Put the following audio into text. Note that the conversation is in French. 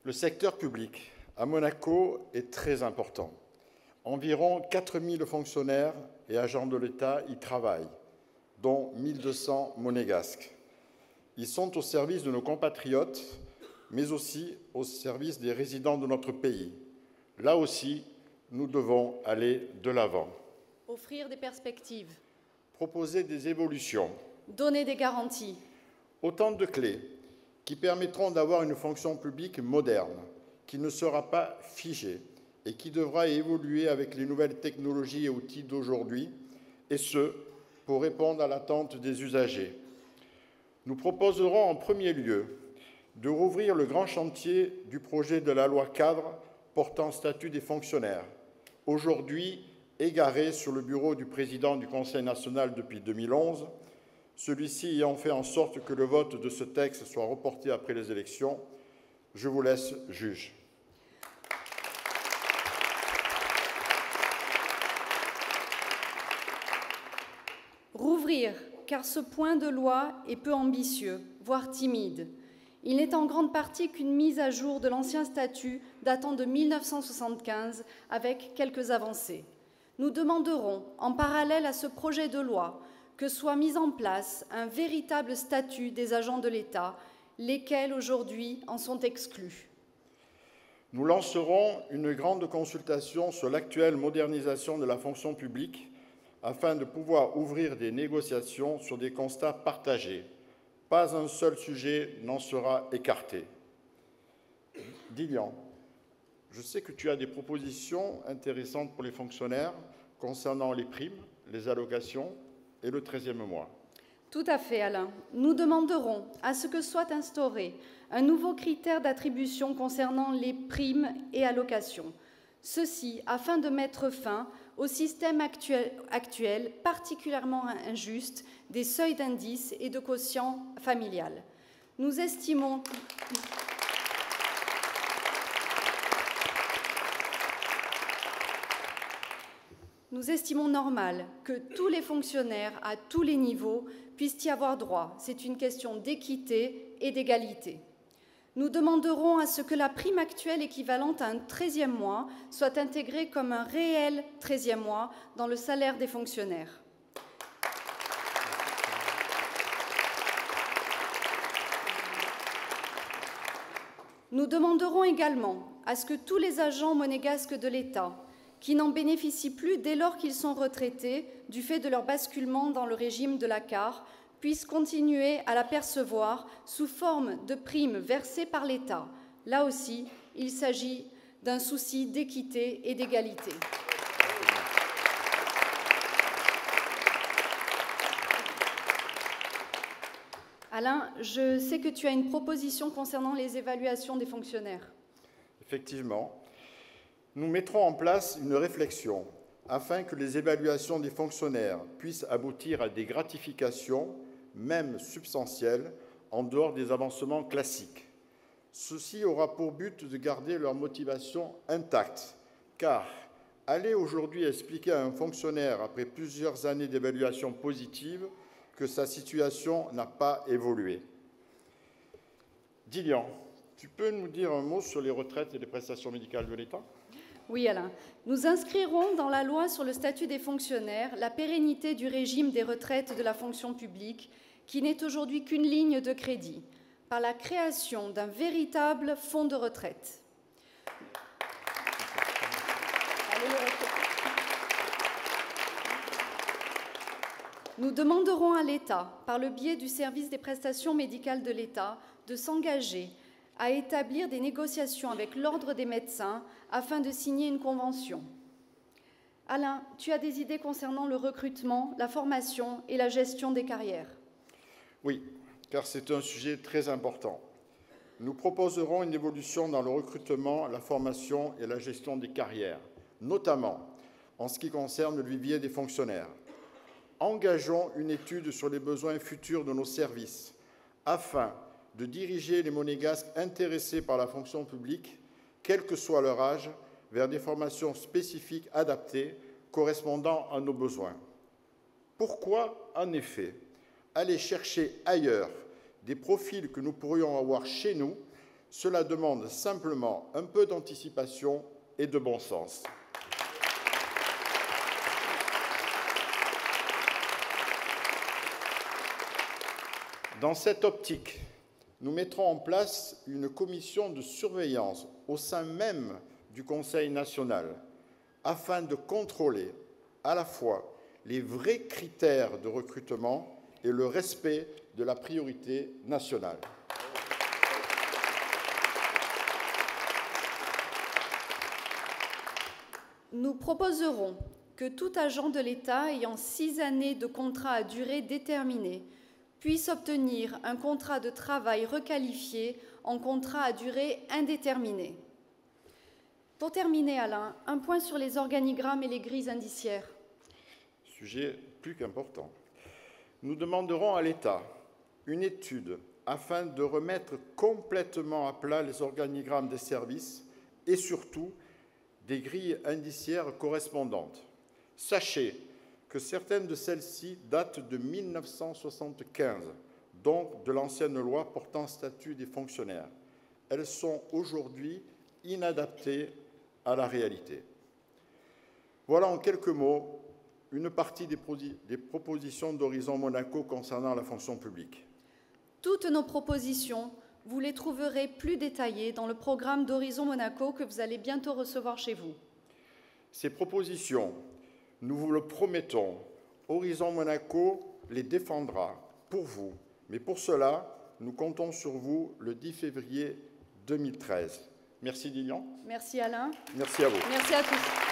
Le secteur public à Monaco est très important. Environ 4000 fonctionnaires et agents de l'État y travaillent, dont 1200 monégasques. Ils sont au service de nos compatriotes, mais aussi au service des résidents de notre pays. Là aussi, nous devons aller de l'avant. Offrir des perspectives. Proposer des évolutions. Donner des garanties. Autant de clés qui permettront d'avoir une fonction publique moderne, qui ne sera pas figée et qui devra évoluer avec les nouvelles technologies et outils d'aujourd'hui, et ce, pour répondre à l'attente des usagers. Nous proposerons en premier lieu de rouvrir le grand chantier du projet de la loi cadre portant statut des fonctionnaires, aujourd'hui égaré sur le bureau du président du Conseil national depuis 2011, celui-ci ayant fait en sorte que le vote de ce texte soit reporté après les élections. Je vous laisse juge. Rouvrir, car ce point de loi est peu ambitieux, voire timide. Il n'est en grande partie qu'une mise à jour de l'ancien statut datant de 1975 avec quelques avancées. Nous demanderons, en parallèle à ce projet de loi, que soit mis en place un véritable statut des agents de l'État, lesquels aujourd'hui en sont exclus. Nous lancerons une grande consultation sur l'actuelle modernisation de la fonction publique afin de pouvoir ouvrir des négociations sur des constats partagés. Pas un seul sujet n'en sera écarté. Dilian, je sais que tu as des propositions intéressantes pour les fonctionnaires concernant les primes, les allocations et le 13e mois. Tout à fait, Alain. Nous demanderons à ce que soit instauré un nouveau critère d'attribution concernant les primes et allocations. Ceci afin de mettre fin au système actuel particulièrement injuste des seuils d'indice et de quotient familial. Nous estimons normal que tous les fonctionnaires à tous les niveaux puissent y avoir droit. C'est une question d'équité et d'égalité. Nous demanderons à ce que la prime actuelle équivalente à un 13e mois soit intégrée comme un réel 13e mois dans le salaire des fonctionnaires. Nous demanderons également à ce que tous les agents monégasques de l'État qui n'en bénéficient plus dès lors qu'ils sont retraités du fait de leur basculement dans le régime de la CAR puissent continuer à la percevoir sous forme de primes versées par l'État. Là aussi, il s'agit d'un souci d'équité et d'égalité. Alain, je sais que tu as une proposition concernant les évaluations des fonctionnaires. Effectivement. Nous mettrons en place une réflexion afin que les évaluations des fonctionnaires puissent aboutir à des gratifications, même substantielles, en dehors des avancements classiques. Ceci aura pour but de garder leur motivation intacte, car aller aujourd'hui expliquer à un fonctionnaire, après plusieurs années d'évaluation positive, que sa situation n'a pas évolué. Dilian, tu peux nous dire un mot sur les retraites et les prestations médicales de l'État ? Oui, Alain. Nous inscrirons dans la loi sur le statut des fonctionnaires la pérennité du régime des retraites de la fonction publique, qui n'est aujourd'hui qu'une ligne de crédit, par la création d'un véritable fonds de retraite. Nous demanderons à l'État, par le biais du service des prestations médicales de l'État, de s'engager à établir des négociations avec l'Ordre des médecins afin de signer une convention. Alain, tu as des idées concernant le recrutement, la formation et la gestion des carrières? Oui, car c'est un sujet très important. Nous proposerons une évolution dans le recrutement, la formation et la gestion des carrières, notamment en ce qui concerne le vivier des fonctionnaires. Engageons une étude sur les besoins futurs de nos services afin de diriger les monégasques intéressés par la fonction publique, quel que soit leur âge, vers des formations spécifiques adaptées correspondant à nos besoins. Pourquoi, en effet, aller chercher ailleurs des profils que nous pourrions avoir chez nous Cela demande simplement un peu d'anticipation et de bon sens. Dans cette optique, nous mettrons en place une commission de surveillance au sein même du Conseil national afin de contrôler à la fois les vrais critères de recrutement et le respect de la priorité nationale. Nous proposerons que tout agent de l'État ayant 6 années de contrat à durée déterminée puisse obtenir un contrat de travail requalifié en contrat à durée indéterminée. Pour terminer, Alain, un point sur les organigrammes et les grilles indiciaires. Sujet plus qu'important. Nous demanderons à l'État une étude afin de remettre complètement à plat les organigrammes des services et surtout des grilles indiciaires correspondantes. Sachez que certaines de celles-ci datent de 1975, donc de l'ancienne loi portant statut des fonctionnaires. Elles sont aujourd'hui inadaptées à la réalité. Voilà en quelques mots une partie des propositions d'Horizon Monaco concernant la fonction publique. Toutes nos propositions, vous les trouverez plus détaillées dans le programme d'Horizon Monaco que vous allez bientôt recevoir chez vous. Ces propositions, nous vous le promettons, Horizon Monaco les défendra pour vous. Mais pour cela, nous comptons sur vous le 10 février 2013. Merci Lilian. Merci Alain. Merci à vous. Merci à tous.